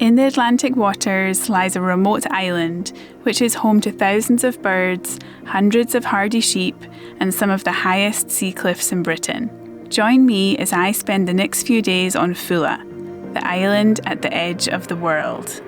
In the Atlantic waters lies a remote island, which is home to thousands of birds, hundreds of hardy sheep, and some of the highest sea cliffs in Britain. Join me as I spend the next few days on Foula, the island at the edge of the world.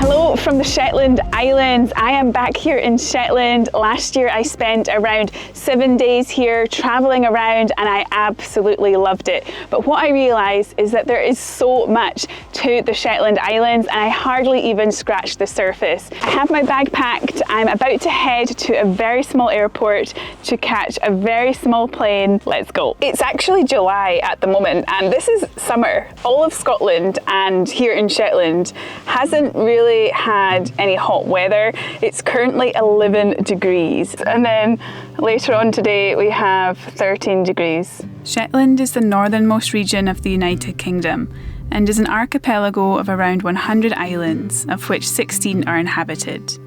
Hello from the Shetland Islands. I am back here in Shetland. Last year I spent around 7 days here travelling around and I absolutely loved it. But what I realised is that there is so much to the Shetland Islands and I hardly even scratched the surface. I have my bag packed. I'm about to head to a very small airport to catch a very small plane. Let's go. It's actually July at the moment and this is summer. All of Scotland and here in Shetland hasn't really had any hot weather. It's currently 11 degrees and then later on today we have 13 degrees. Shetland is the northernmost region of the United Kingdom and is an archipelago of around 100 islands, of which 16 are inhabited.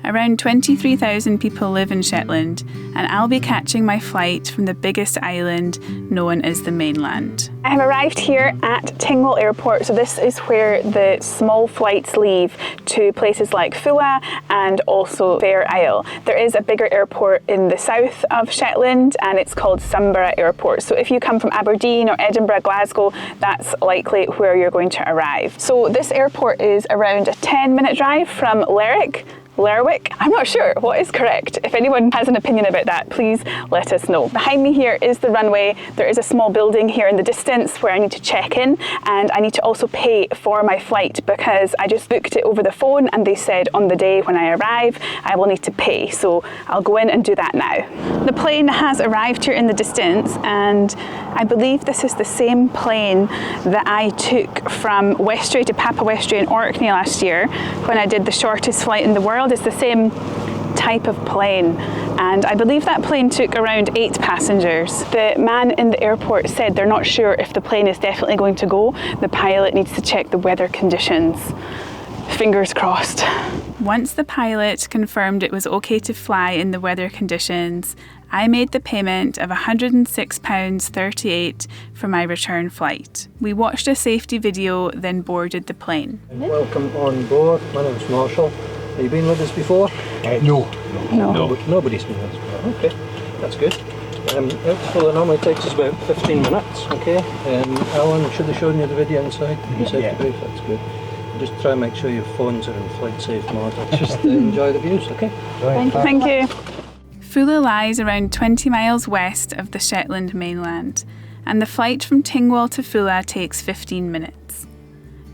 Around 23,000 people live in Shetland, and I'll be catching my flight from the biggest island known as the mainland. I have arrived here at Tingwall Airport, so this is where the small flights leave to places like Foula and also Fair Isle. There is a bigger airport in the south of Shetland and it's called Sunborough Airport. So if you come from Aberdeen or Edinburgh, Glasgow, that's likely where you're going to arrive. So this airport is around a 10-minute drive from Lerwick? I'm not sure what is correct. If anyone has an opinion about that, please let us know. Behind me here is the runway. There is a small building here in the distance where I need to check in and I need to also pay for my flight because I just booked it over the phone and they said on the day when I arrive I will need to pay. So I'll go in and do that now. The plane has arrived here in the distance and I believe this is the same plane that I took from Westray to Papa Westray in Orkney last year when I did the shortest flight in the world. It's the same type of plane and I believe that plane took around 8 passengers. The man in the airport said they're not sure if the plane is definitely going to go. The pilot needs to check the weather conditions. Fingers crossed. Once the pilot confirmed it was okay to fly in the weather conditions, I made the payment of £106.38 for my return flight. We watched a safety video, then boarded the plane. Welcome on board. My name's Marshall. Have you been with us before? No. Nobody's been with us before. Okay, that's good. Out to Foula normally takes us about 15 minutes. Okay. Alan should have shown you the video inside. The safety brief. That's good. Just try and make sure your phones are in flight safe mode. Just enjoy the views. Okay. Thank you. Foula lies around 20 miles west of the Shetland mainland, and the flight from Tingwall to Foula takes 15 minutes.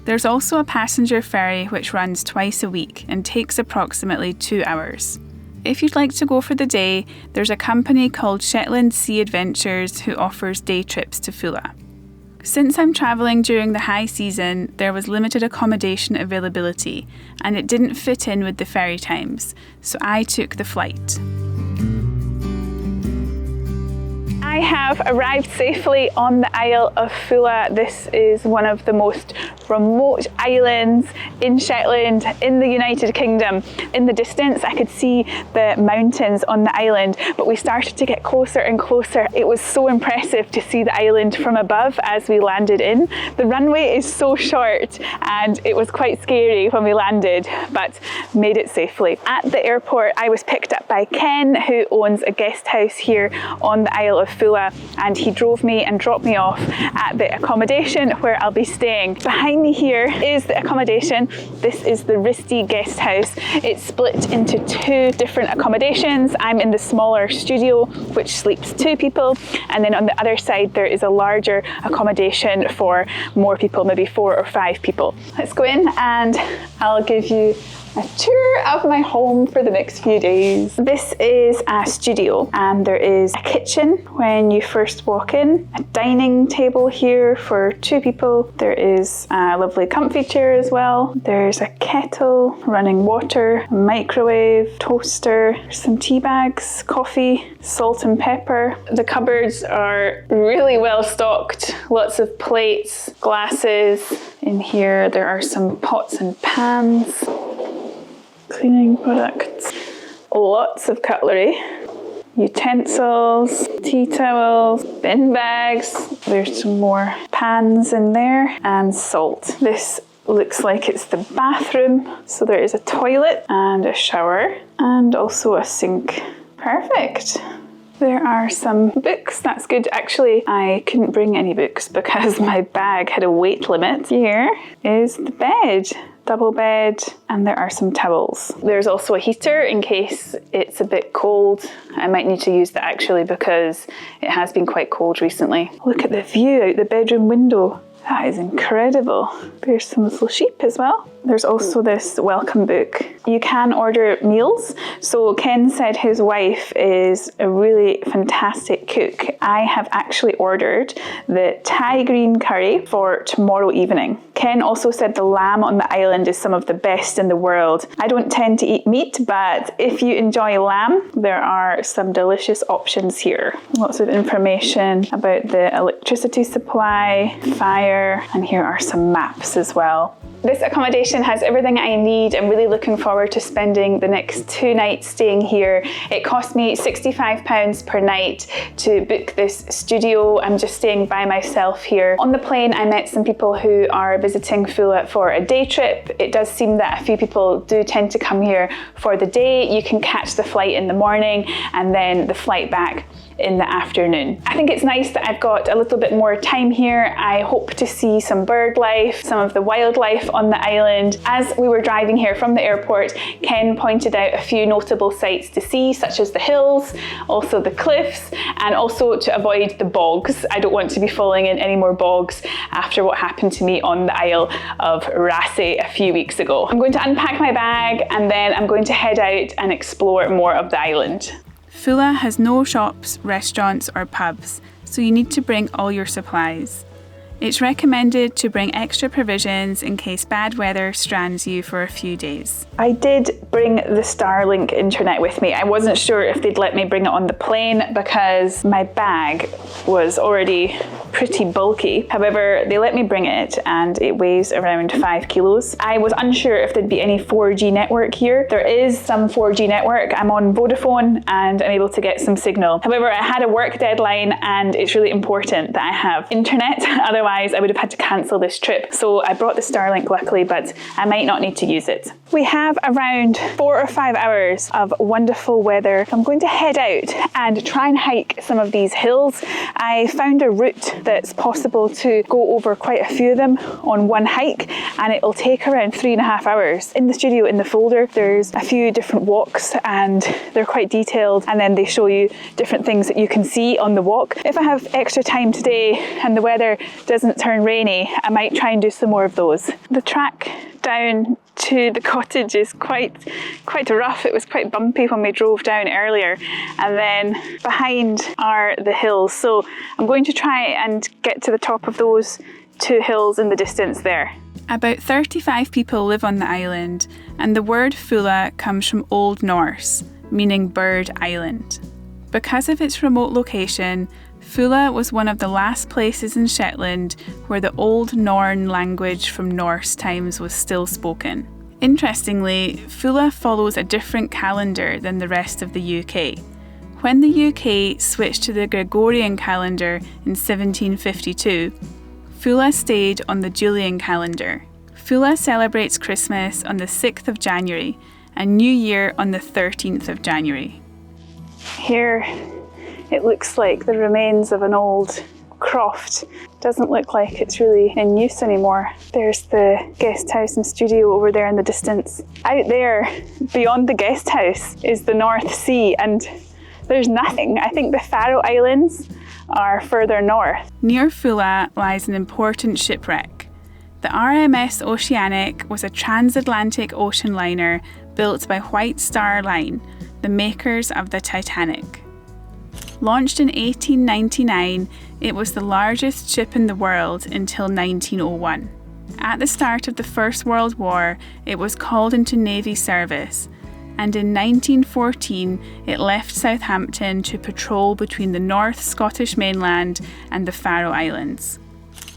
There's also a passenger ferry which runs twice a week and takes approximately 2 hours. If you'd like to go for the day, there's a company called Shetland Sea Adventures who offers day trips to Foula. Since I'm travelling during the high season, there was limited accommodation availability and it didn't fit in with the ferry times, so I took the flight. I have arrived safely on the Isle of Foula. This is one of the most remote islands in Shetland, in the United Kingdom. In the distance I could see the mountains on the island, but we started to get closer and closer. It was so impressive to see the island from above as we landed in. The runway is so short and it was quite scary when we landed, but made it safely. At the airport I was picked up by Ken, who owns a guest house here on the Isle of Foula, and he drove me and dropped me off at the accommodation where I'll be staying. Behind me here is the accommodation. This is the Ristie Guesthouse. It's split into 2 different accommodations. I'm in the smaller studio which sleeps 2 people, and then on the other side there is a larger accommodation for more people, maybe 4 or 5 people. Let's go in and I'll give you a tour of my home for the next few days. This is a studio and there is a kitchen when you first walk in, a dining table here for 2 people. There is a lovely comfy chair as well. There's a kettle, running water, a microwave, toaster, some tea bags, coffee, salt and pepper. The cupboards are really well stocked. Lots of plates, glasses. In here there are some pots and pans. Cleaning products, lots of cutlery, utensils, tea towels, bin bags. There's some more pans in there and salt. This looks like it's the bathroom. So there is a toilet and a shower and also a sink. Perfect. There are some books, that's good. Actually, I couldn't bring any books because my bag had a weight limit. Here is the bed, double bed, and there are some towels. There's also a heater in case it's a bit cold. I might need to use that actually because it has been quite cold recently. Look at the view out the bedroom window. That is incredible. There's some little sheep as well. There's also this welcome book. You can order meals. So Ken said his wife is a really fantastic cook. I have actually ordered the Thai green curry for tomorrow evening. Ken also said the lamb on the island is some of the best in the world. I don't tend to eat meat, but if you enjoy lamb, there are some delicious options here. Lots of information about the electricity supply, fire, and here are some maps as well. This accommodation has everything I need. I'm really looking forward to spending the next 2 nights staying here. It cost me £65 per night to book this studio. I'm just staying by myself here. On the plane, I met some people who are visiting Foula for a day trip. It does seem that a few people do tend to come here for the day. You can catch the flight in the morning and then the flight back in the afternoon. I think it's nice that I've got a little bit more time here. I hope to see some bird life, some of the wildlife on the island. As we were driving here from the airport, Ken pointed out a few notable sights to see, such as the hills, also the cliffs, and also to avoid the bogs. I don't want to be falling in any more bogs after what happened to me on the Isle of Ristie a few weeks ago. I'm going to unpack my bag and then I'm going to head out and explore more of the island. Foula has no shops, restaurants or pubs, so you need to bring all your supplies. It's recommended to bring extra provisions in case bad weather strands you for a few days. I did bring the Starlink internet with me. I wasn't sure if they'd let me bring it on the plane because my bag was already pretty bulky. However, they let me bring it and it weighs around 5 kilos. I was unsure if there'd be any 4G network here. There is some 4G network. I'm on Vodafone and I'm able to get some signal. However, I had a work deadline and it's really important that I have internet. Otherwise, I would have had to cancel this trip. So I brought the Starlink luckily, but I might not need to use it. We have around 4 or 5 hours of wonderful weather. I'm going to head out and try and hike some of these hills. I found a route that's possible to go over quite a few of them on one hike, and it'll take around 3.5 hours. In the studio, in the folder, there's a few different walks and they're quite detailed, and then they show you different things that you can see on the walk. If I have extra time today and the weather doesn't turn rainy, I might try and do some more of those. The track down to the cottage is quite rough. It was quite bumpy when we drove down earlier, and then behind are the hills. So I'm going to try and get to the top of those 2 hills in the distance there. About 35 people live on the island, and the word Foula comes from Old Norse, meaning bird island. Because of its remote location, Foula was one of the last places in Shetland where the Old Norn language from Norse times was still spoken. Interestingly, Foula follows a different calendar than the rest of the UK. When the UK switched to the Gregorian calendar in 1752, Foula stayed on the Julian calendar. Foula celebrates Christmas on the 6th of January and New Year on the 13th of January. Here it looks like the remains of an old croft. Doesn't look like it's really in use anymore. There's the guest house and studio over there in the distance. Out there, beyond the guest house, is the North Sea, and there's nothing. I think the Faroe Islands are further north. Near Foula lies an important shipwreck. The RMS Oceanic was a transatlantic ocean liner built by White Star Line, the makers of the Titanic. Launched in 1899, it was the largest ship in the world until 1901. At the start of the First World War, it was called into Navy service, and in 1914 it left Southampton to patrol between the North Scottish mainland and the Faroe Islands.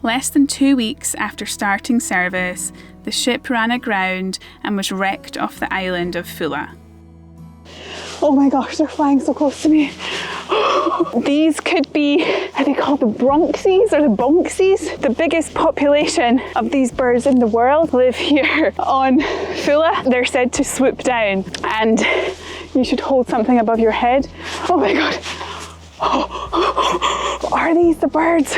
Less than 2 weeks after starting service, the ship ran aground and was wrecked off the island of Foula. Oh my gosh, they're flying so close to me. These could be, are they called the Bronxies or the Bonxies? The biggest population of these birds in the world live here on Foula. They're said to swoop down, and you should hold something above your head. Oh my God. Are these the birds?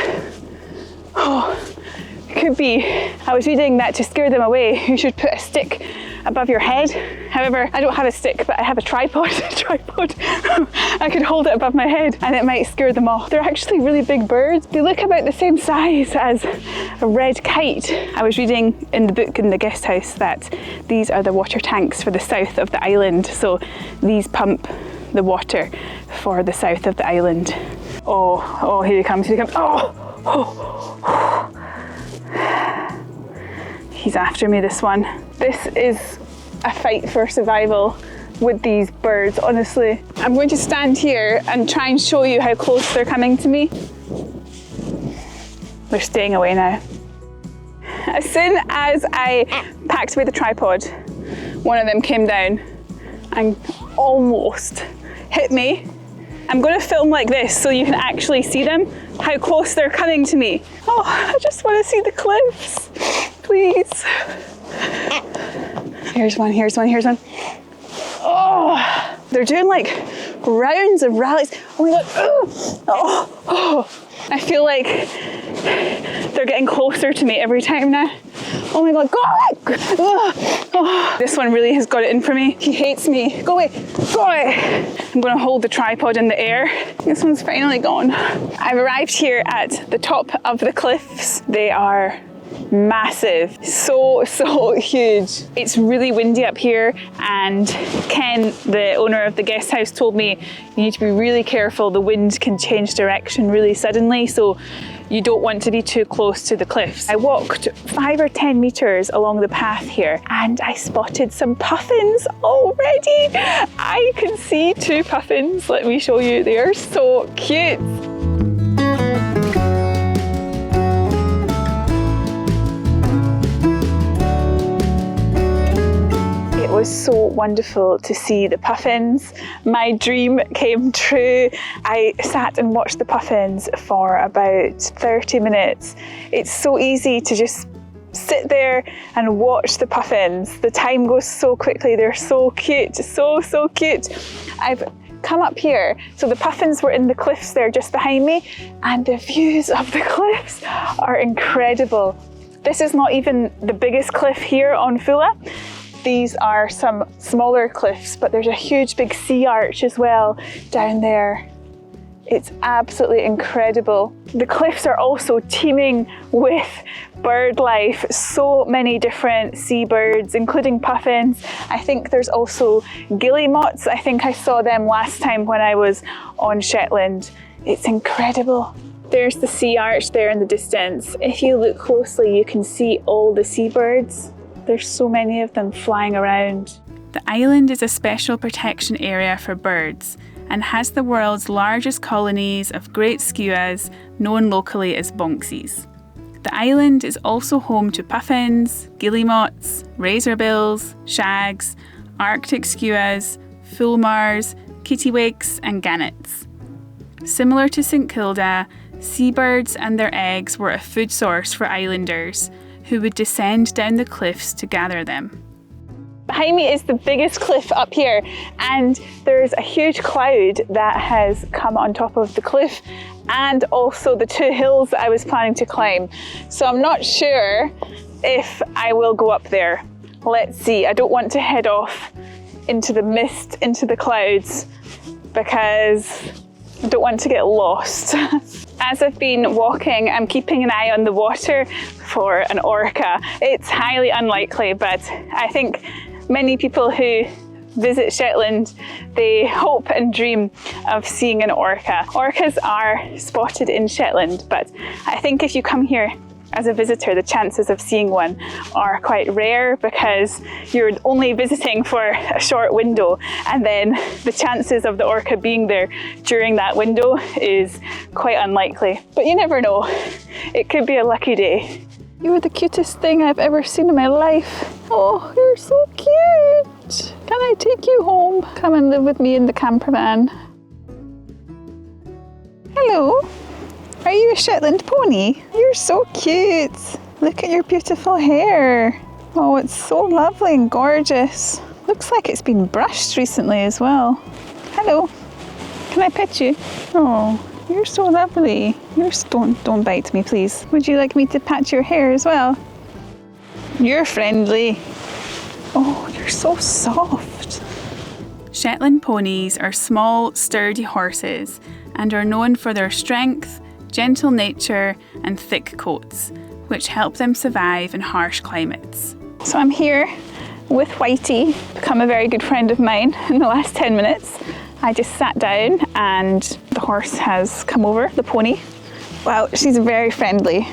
Could be. I was reading that to scare them away, you should put a stick above your head. However, I don't have a stick, but I have a tripod. I could hold it above my head and it might scare them off. They're actually really big birds. They look about the same size as a red kite. I was reading in the book in the guest house that these are the water tanks for the south of the island. So these pump the water for the south of the island. Oh, here he comes, here he comes. Oh. He's after me, this one. This is a fight for survival with these birds, honestly. I'm going to stand here and try and show you how close they're coming to me. They're staying away now. As soon as I packed away the tripod, one of them came down and almost hit me. I'm going to film like this so you can actually see them, how close they're coming to me. Oh, I just want to see the cliffs, please. Here's one, here's one, here's one. Oh, they're doing like rounds of rallies. Oh my God. Oh. I feel like they're getting closer to me every time now. Oh my God, go away! Oh. This one really has got it in for me. He hates me. Go away, go away. I'm gonna hold the tripod in the air. This one's finally gone. I've arrived here at the top of the cliffs. They are massive, so huge. It's really windy up here, and Ken, the owner of the guest house, told me you need to be really careful. The wind can change direction really suddenly, so you don't want to be too close to the cliffs. I walked 5 or 10 meters along the path here and I spotted some puffins already. I can see 2 puffins. Let me show you. They are so cute. It was so wonderful to see the puffins. My dream came true. I sat and watched the puffins for about 30 minutes. It's so easy to just sit there and watch the puffins. The time goes so quickly. They're so cute, so cute. I've come up here. So the puffins were in the cliffs there just behind me, and the views of the cliffs are incredible. This is not even the biggest cliff here on Foula. These are some smaller cliffs, but there's a huge big sea arch as well down there. It's absolutely incredible. The cliffs are also teeming with bird life. So many different seabirds, including puffins. I think there's also guillemots. I think I saw them last time when I was on Shetland. It's incredible. There's the sea arch there in the distance. If you look closely, you can see all the seabirds. There's so many of them flying around. The island is a special protection area for birds and has the world's largest colonies of great skuas, known locally as bonxies. The island is also home to puffins, guillemots, razorbills, shags, Arctic skuas, fulmars, kittiwakes and gannets. Similar to St Kilda, seabirds and their eggs were a food source for islanders, who would descend down the cliffs to gather them. Behind me is the biggest cliff up here, and there's a huge cloud that has come on top of the cliff and also the 2 hills that I was planning to climb. So I'm not sure if I will go up there. Let's see. I don't want to head off into the mist, into the clouds, because I don't want to get lost. As I've been walking, I'm keeping an eye on the water for an orca. It's highly unlikely, but I think many people who visit Shetland, they hope and dream of seeing an orca. Orcas are spotted in Shetland, but I think if you come here as a visitor, the chances of seeing one are quite rare because you're only visiting for a short window, and then the chances of the orca being there during that window is quite unlikely. But you never know, it could be a lucky day. You're the cutest thing I've ever seen in my life. Oh, you're so cute. Come Can I take you home? Come and live with me in the camper van. Hello. Are you a Shetland pony? You're so cute. Look at your beautiful hair. Oh, it's so lovely and gorgeous. Looks like it's been brushed recently as well. Hello. Can I pet you? Oh, you're so lovely. Don't bite me, please. Would you like me to pat your hair as well? You're friendly. Oh, you're so soft. Shetland ponies are small, sturdy horses and are known for their strength, gentle nature and thick coats, which help them survive in harsh climates. So I'm here with Whitey, become a very good friend of mine in the last 10 minutes. I just sat down and the horse has come over, the pony. Wow, she's very friendly.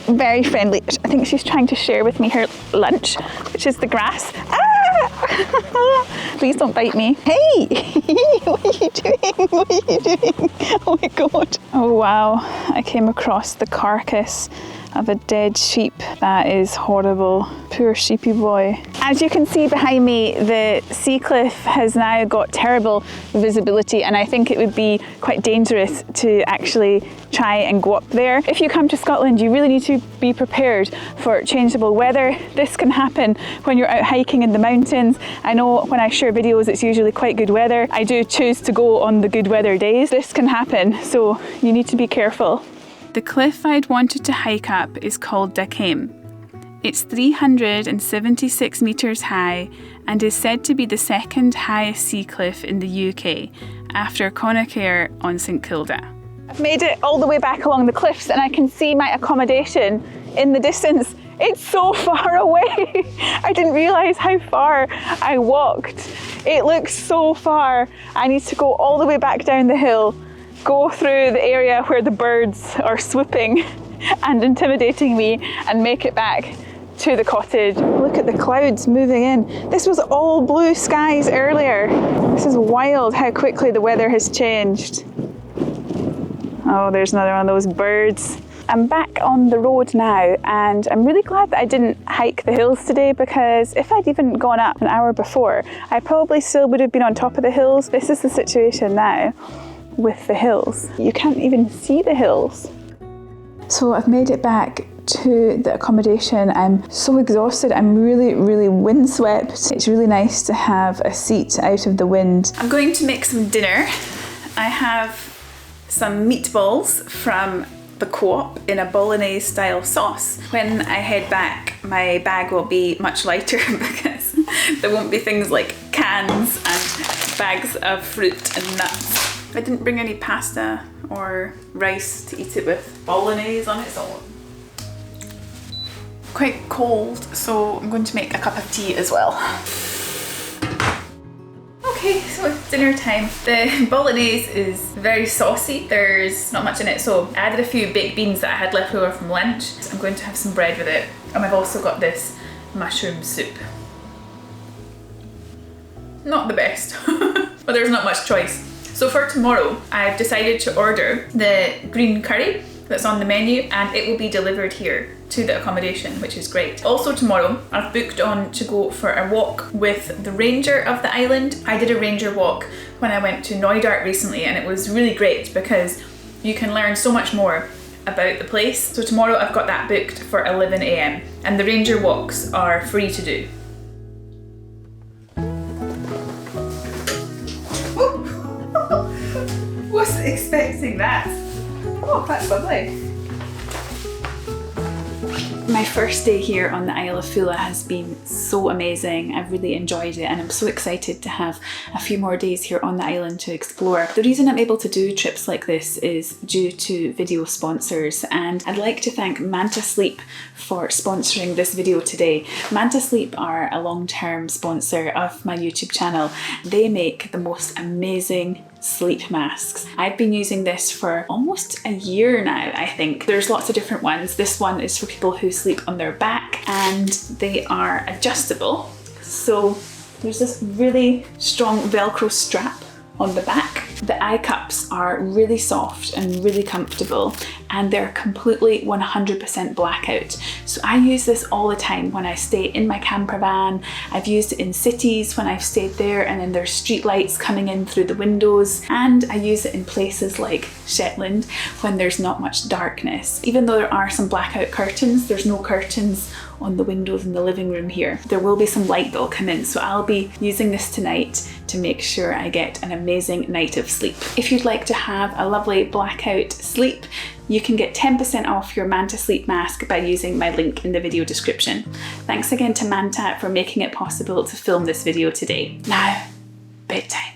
Very friendly. I think she's trying to share with me her lunch, which is the grass. Ah! Please don't bite me. Hey! What are you doing? What are you doing? Oh my God. Oh wow, I came across the carcass of a dead sheep. That is horrible. Poor sheepy boy. As you can see behind me, the sea cliff has now got terrible visibility, and I think it would be quite dangerous to actually try and go up there. If you come to Scotland, you really need to be prepared for changeable weather. This can happen when you're out hiking in the mountains. I know when I share videos, it's usually quite good weather. I do choose to go on the good weather days. This can happen, so you need to be careful. The cliff I'd wanted to hike up is called Kame. It's 376 metres high and is said to be the second highest sea cliff in the UK, after kennygear on St Kilda. I've made it all the way back along the cliffs and I can see my accommodation in the distance. It's so far away. I didn't realise how far I walked. It looks so far. I need to go all the way back down the hill, go through the area where the birds are swooping and intimidating me, and make it back to the cottage. Look at the clouds moving in. This was all blue skies earlier. This is wild how quickly the weather has changed. Oh, there's another one of those birds. I'm back on the road now, and I'm really glad that I didn't hike the hills today, because if I'd even gone up an hour before, I probably still would have been on top of the hills. This is the situation now with the hills. You can't even see the hills. So I've made it back to the accommodation. I'm so exhausted. I'm really windswept. It's really nice to have a seat out of the wind. I'm going to make some dinner. I have some meatballs from the Co-op in a bolognese style sauce. When I head back, my bag will be much lighter because there won't be things like cans and bags of fruit and nuts. I didn't bring any pasta or rice to eat it with. Bolognese on its own. Quite cold, so I'm going to make a cup of tea as well. Okay, so it's dinner time. The bolognese is very saucy. There's not much in it, so I added a few baked beans that I had left over from lunch. So I'm going to have some bread with it. And I've also got this mushroom soup. Not the best, but there's not much choice. So for tomorrow, I've decided to order the green curry that's on the menu, and it will be delivered here to the accommodation, which is great. Also tomorrow, I've booked on to go for a walk with the ranger of the island. I did a ranger walk when I went to Knoydart recently, and it was really great because you can learn so much more about the place. So tomorrow I've got that booked for 11 AM, and the ranger walks are free to do. Wasn't expecting that. Oh, that's lovely. My first day here on the Isle of Foula has been so amazing. I've really enjoyed it, and I'm so excited to have a few more days here on the island to explore. The reason I'm able to do trips like this is due to video sponsors, and I'd like to thank Manta Sleep for sponsoring this video today. Manta Sleep are a long-term sponsor of my YouTube channel. They make the most amazing sleep masks. I've been using this for almost a year now, I think. There's lots of different ones. This one is for people who sleep on their back, and they are adjustable. So there's this really strong Velcro strap on the back, The eye cups are really soft and really comfortable, and they're completely 100% blackout. So I use this all the time when I stay in my camper van. I've used it in cities when I've stayed there, and then there's street lights coming in through the windows, and I use it in places like Shetland when there's not much darkness. Even though there are some blackout curtains, there's no curtains on the windows in the living room here. There will be some light that will come in, so I'll be using this tonight to make sure I get an amazing night of sleep. If you'd like to have a lovely blackout sleep, you can get 10% off your Manta sleep mask by using my link in the video description. Thanks again to Manta for making it possible to film this video today. Now, bedtime.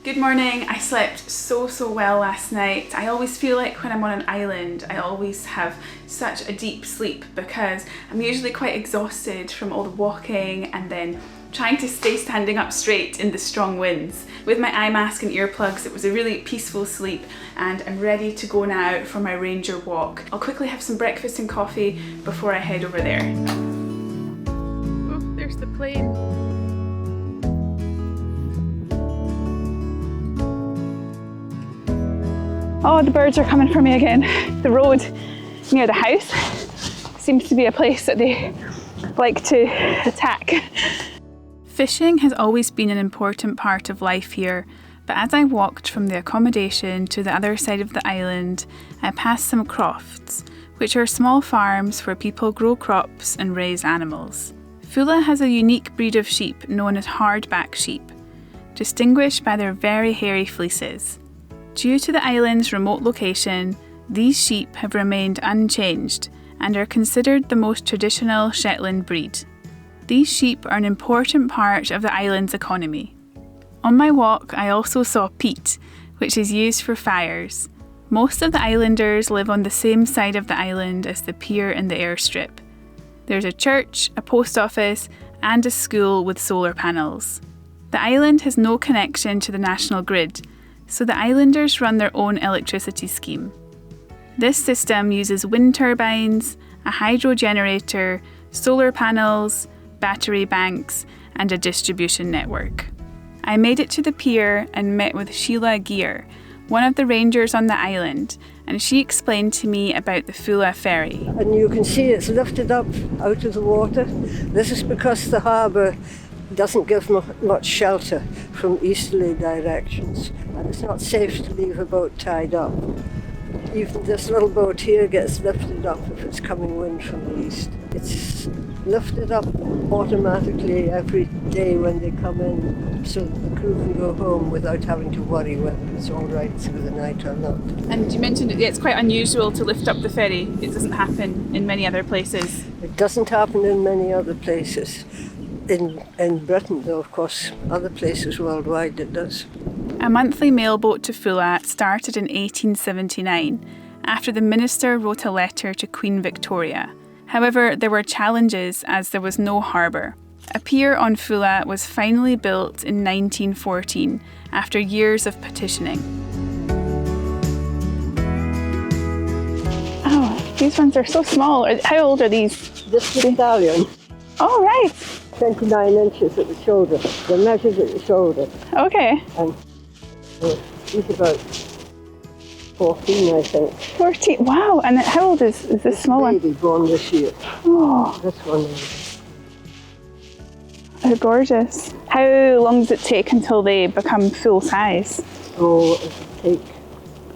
Good morning. I slept so well last night. I always feel like when I'm on an island, I always have such a deep sleep because I'm usually quite exhausted from all the walking and then trying to stay standing up straight in the strong winds. With my eye mask and earplugs, it was a really peaceful sleep, and I'm ready to go now for my ranger walk. I'll quickly have some breakfast and coffee before I head over there. Oh, there's the plane. Oh, the birds are coming for me again. The road near the house seems to be a place that they like to attack. Fishing has always been an important part of life here, but as I walked from the accommodation to the other side of the island, I passed some crofts, which are small farms where people grow crops and raise animals. Foula has a unique breed of sheep known as hardback sheep, distinguished by their very hairy fleeces. Due to the island's remote location, these sheep have remained unchanged and are considered the most traditional Shetland breed. These sheep are an important part of the island's economy. On my walk, I also saw peat, which is used for fires. Most of the islanders live on the same side of the island as the pier and the airstrip. There's a church, a post office, and a school with solar panels. The island has no connection to the national grid, so the islanders run their own electricity scheme. This system uses wind turbines, a hydro generator, solar panels, battery banks, and a distribution network. I made it to the pier and met with Ristie Guesthouse, one of the rangers on the island, and she explained to me about the Foula ferry. And you can see it's lifted up out of the water. This is because the harbour doesn't give much shelter from easterly directions, and it's not safe to leave a boat tied up. Even this little boat here gets lifted up if it's coming wind from the east. It's lifted up automatically every day when they come in, so that the crew can go home without having to worry whether it's all right through the night or not. And you mentioned it's quite unusual to lift up the ferry. It doesn't happen in many other places. It doesn't happen in many other places. In Britain, though, of course, other places worldwide it does. A monthly mail boat to Foula started in 1879, after the minister wrote a letter to Queen Victoria. However, there were challenges as there was no harbour. A pier on Foula was finally built in 1914, after years of petitioning. Oh, these ones are so small. How old are these? This is Italian. Oh, right. 29 inches at the shoulder. They're measured at the shoulder. Okay. And he's about 14, I think. 14. Wow. And how old is this small one? Baby born this year. Oh, This one is. they're gorgeous. How long does it take until they become full size? Oh, it'll take.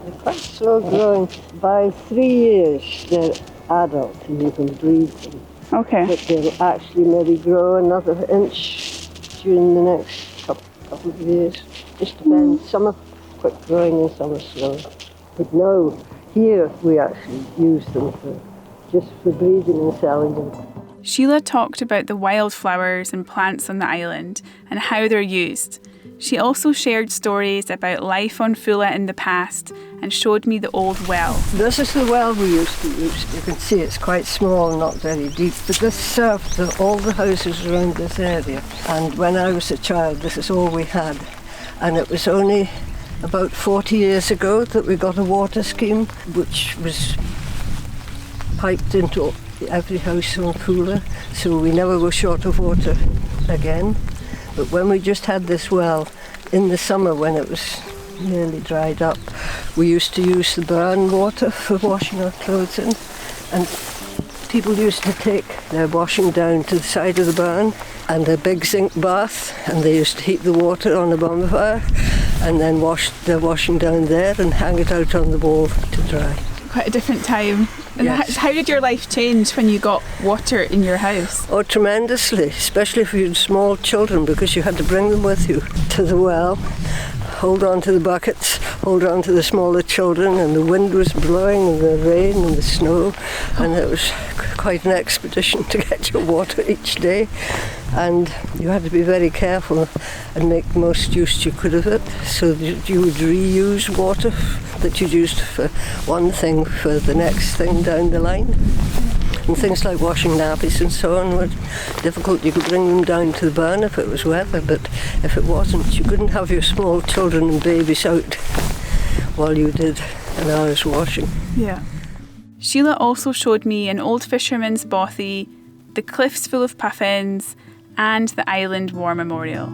They're quite slow growing. By 3 years, they're adult and you can breed them. Okay. But they'll actually maybe grow another inch during the next couple of years. Just depends. Some are quick growing and some are slow. But no, here we actually use them just for breeding and selling them. Sheila talked about the wildflowers and plants on the island and how they're used. She also shared stories about life on Foula in the past and showed me the old well. This is the well we used to use. You can see it's quite small, not very deep, but this served all the houses around this area. And when I was a child, this is all we had. And it was only about 40 years ago that we got a water scheme, which was piped into every house on Foula, so we never were short of water again. But when we just had this well, in the summer when it was nearly dried up, we used to use the brown water for washing our clothes in, and people used to take their washing down to the side of the barn and a big zinc bath, and they used to heat the water on a bonfire and then wash their washing down there and hang it out on the wall to dry. Quite a different time. And Yes. how did your life change when you got water in your house? Oh, tremendously, especially if you had small children, because you had to bring them with you to the well, hold on to the buckets, hold on to the smaller children, and the wind was blowing and the rain and the snow, and it was quite an expedition to get your water each day, and you had to be very careful and make the most use you could of it, so that you would reuse water that you'd used for one thing for the next thing down the line. And things like washing nappies and so on were difficult. You could bring them down to the barn if it was weather, but if it wasn't, you couldn't have your small children and babies out while you did an hour's washing. Yeah. Sheila also showed me an old fisherman's bothy, the cliffs full of puffins, and the Island War Memorial.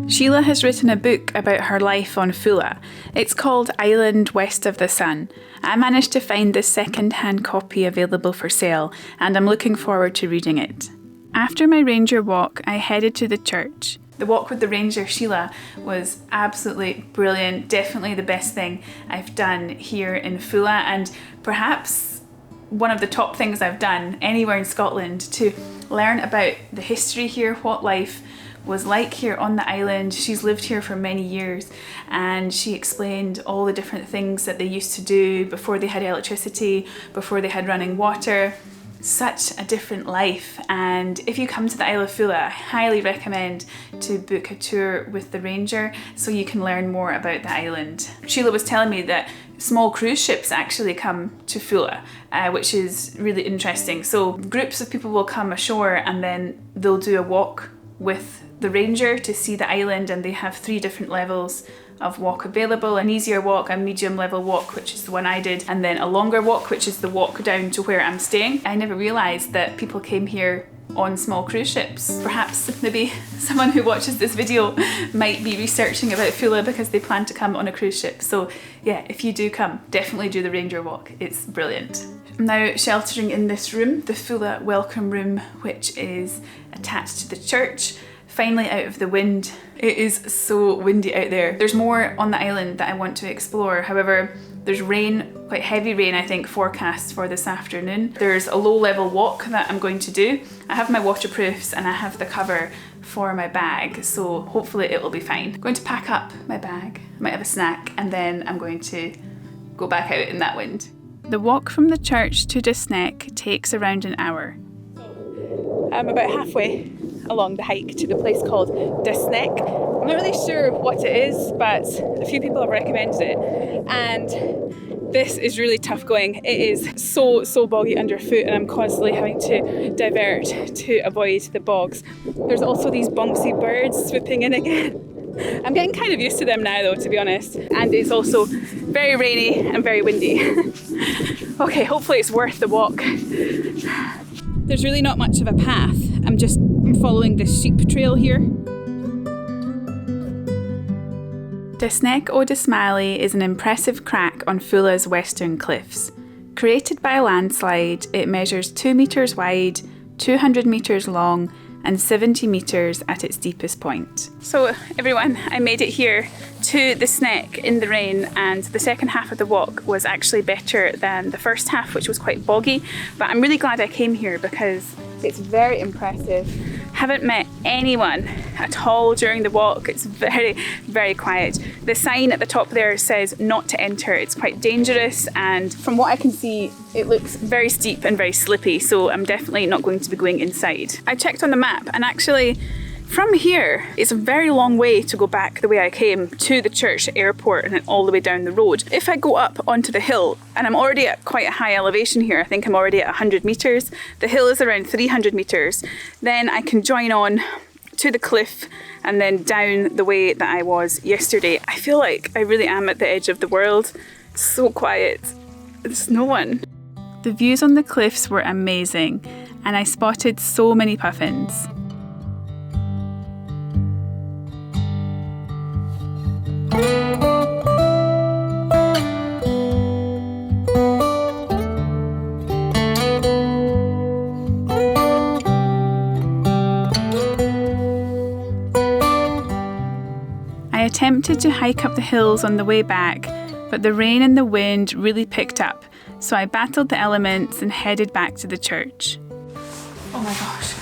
Sheila has written a book about her life on Foula. It's called Island West of the Sun. I managed to find this second-hand copy available for sale, and I'm looking forward to reading it. After my ranger walk, I headed to the church. The walk with the ranger, Sheila, was absolutely brilliant. Definitely the best thing I've done here in Foula, and perhaps one of the top things I've done anywhere in Scotland to learn about the history here, what life was like here on the island. She's lived here for many years, and she explained all the different things that they used to do before they had electricity, before they had running water. Such a different life, and if you come to the Isle of Foula, I highly recommend to book a tour with the ranger so you can learn more about the island. Sheila was telling me that small cruise ships actually come to Foula, which is really interesting. So groups of people will come ashore and then they'll do a walk with the ranger to see the island, and they have 3 different levels of walk available: an easier walk, a medium level walk, which is the one I did, and then a longer walk, which is the walk down to where I'm staying. I never realised that people came here on small cruise ships. Perhaps maybe someone who watches this video might be researching about Foula because they plan to come on a cruise ship. So yeah, if you do come, definitely do the ranger walk. It's brilliant. I'm now sheltering in this room, the Foula Welcome Room, which is attached to the church. Finally out of the wind. It is so windy out there. There's more on the island that I want to explore. However, there's rain, quite heavy rain I think, forecast for this afternoon. There's a low level walk that I'm going to do. I have my waterproofs and I have the cover for my bag, so hopefully it will be fine. I'm going to pack up my bag, I might have a snack, and then I'm going to go back out in that wind. The walk from the church to Disneck takes around an hour. I'm about halfway along the hike to the place called Disneck. I'm not really sure what it is, but a few people have recommended it, and this is really tough going. It is so boggy underfoot, and I'm constantly having to divert to avoid the bogs. There's also these bouncy birds swooping in again. I'm getting kind of used to them now though, to be honest, and it's also very rainy and very windy. Okay, hopefully it's worth the walk. There's really not much of a path. I'm just following this sheep trail here. Disneck o Dismally is an impressive crack on Foula's western cliffs. Created by a landslide, it measures 2 metres wide, 200 metres long, and 70 metres at its deepest point. So everyone, I made it here to the Disneck in the rain, and the second half of the walk was actually better than the first half, which was quite boggy, but I'm really glad I came here because it's very impressive. Haven't met anyone at all during the walk. It's very quiet. The sign at the top there says not to enter. It's quite dangerous, and from what I can see it looks very steep and very slippy, so I'm definitely not going to be going inside. I checked on the map, and actually from here it's a very long way to go back the way I came to the church airport and then all the way down the road. If I go up onto the hill, and I'm already at quite a high elevation here, I think I'm already at 100 metres, the hill is around 300 metres, then I can join on to the cliff and then down the way that I was yesterday. I feel like I really am at the edge of the world. So quiet, there's no one. The views on the cliffs were amazing, and I spotted so many puffins. wanted to hike up the hills on the way back, but the rain and the wind really picked up, so I battled the elements and headed back to the church. Oh my gosh,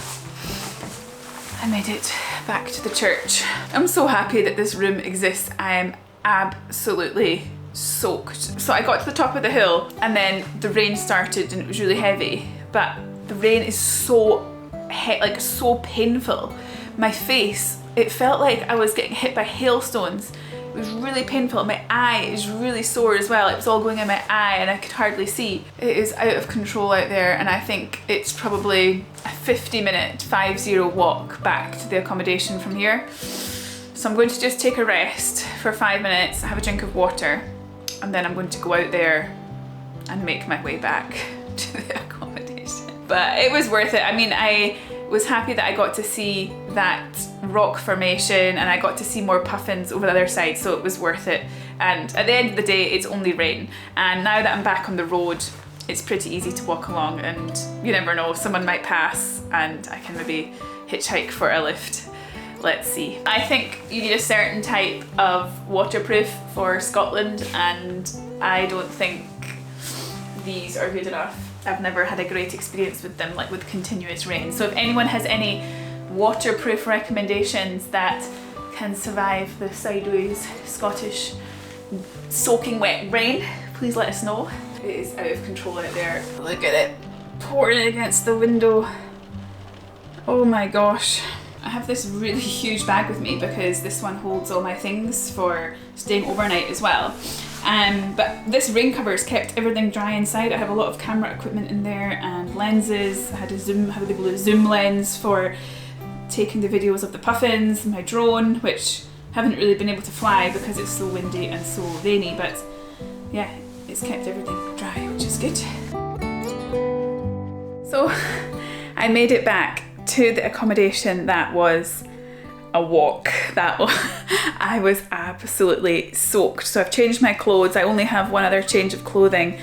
I made it back to the church. I'm so happy that this room exists. I am absolutely soaked. So I got to the top of the hill and then the rain started and it was really heavy, but the rain is so painful. My face, it felt like I was getting hit by hailstones. It was really painful. My eye is really sore as well. It was all going in my eye and I could hardly see. It is out of control out there, and I think it's probably a 50-minute 5-0 walk back to the accommodation from here. So I'm going to just take a rest for 5 minutes, have a drink of water, and then I'm going to go out there and make my way back to the accommodation. But it was worth it. I mean, I was happy that I got to see that rock formation and I got to see more puffins over the other side, so it was worth it. And at the end of the day, it's only rain. And now that I'm back on the road, it's pretty easy to walk along, and you never know, someone might pass and I can maybe hitchhike for a lift. Let's see. I think you need a certain type of waterproof for Scotland, and I don't think these are good enough. I've never had a great experience with them, like with continuous rain. So if anyone has any waterproof recommendations that can survive the sideways Scottish soaking wet rain, please let us know. It is out of control out there. Look at it pouring against the window. Oh my gosh. I have this really huge bag with me because this one holds all my things for staying overnight as well. But this rain cover's kept everything dry inside. I have a lot of camera equipment in there and lenses. I had a zoom lens for taking the videos of the puffins, my drone, which haven't really been able to fly because it's so windy and so rainy, but yeah, it's kept everything dry, which is good. So I made it back to the accommodation. That was a walk. I was absolutely soaked. So I've changed my clothes. I only have one other change of clothing,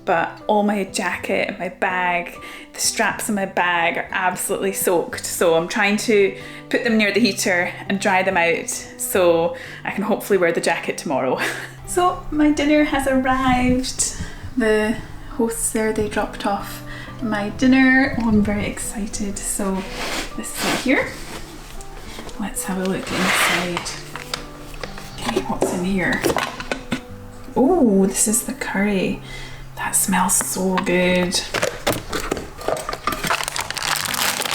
but all my jacket and my bag, the straps in my bag are absolutely soaked. So I'm trying to put them near the heater and dry them out so I can hopefully wear the jacket tomorrow. So my dinner has arrived. The hosts there, they dropped off my dinner. Oh, I'm very excited. So this is it here. Let's have a look inside. Okay, what's in here? Oh, this is the curry. That smells so good.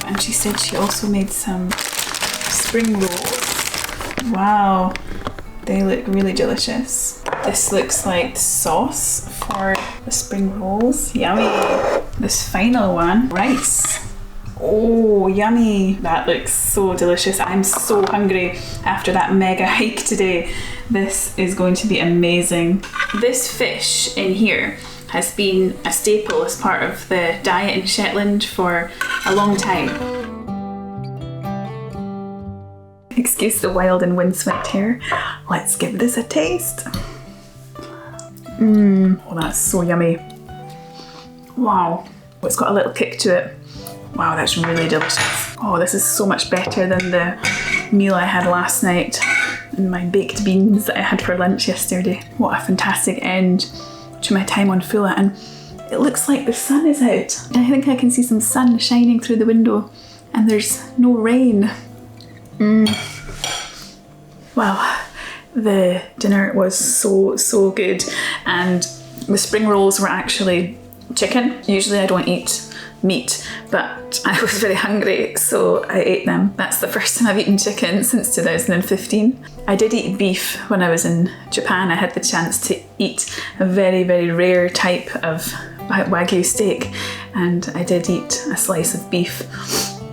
And she said she also made some spring rolls. Wow, they look really delicious. This looks like sauce for the spring rolls. Yummy. This final one, rice. Oh, yummy. That looks so delicious. I'm so hungry after that mega hike today. This is going to be amazing. This fish in here has been a staple as part of the diet in Shetland for a long time. Excuse the wild and windswept hair. Let's give this a taste. Oh, that's so yummy. Wow. It's got a little kick to it. Wow, that's really delicious. Oh, this is so much better than the meal I had last night and my baked beans that I had for lunch yesterday. What a fantastic end to my time on Foula, and it looks like the sun is out. I think I can see some sun shining through the window and there's no rain. Wow, the dinner was so good, and the spring rolls were actually chicken. Usually I don't eat meat, but I was very hungry, so I ate them. That's the first time I've eaten chicken since 2015. I did eat beef when I was in Japan. I had the chance to eat a very rare type of Wagyu steak, and I did eat a slice of beef,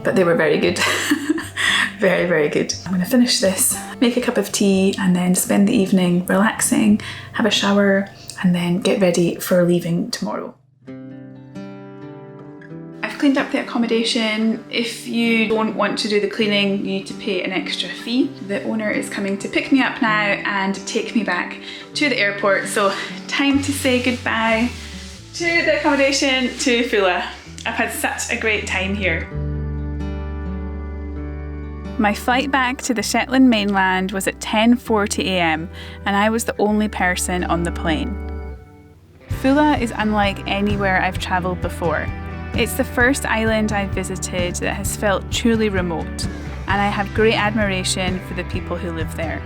but they were very good. Very good. I'm gonna finish this, make a cup of tea, and then spend the evening relaxing, have a shower, and then get ready for leaving tomorrow. I've cleaned up the accommodation. If you don't want to do the cleaning, you need to pay an extra fee. The owner is coming to pick me up now and take me back to the airport. So time to say goodbye to the accommodation, to Foula. I've had such a great time here. My flight back to the Shetland mainland was at 10:40 a.m. and I was the only person on the plane. Foula is unlike anywhere I've travelled before. It's the first island I've visited that has felt truly remote, and I have great admiration for the people who live there.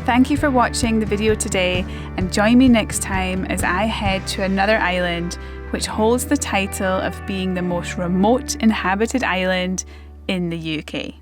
Thank you for watching the video today, and join me next time as I head to another island which holds the title of being the most remote inhabited island in the UK.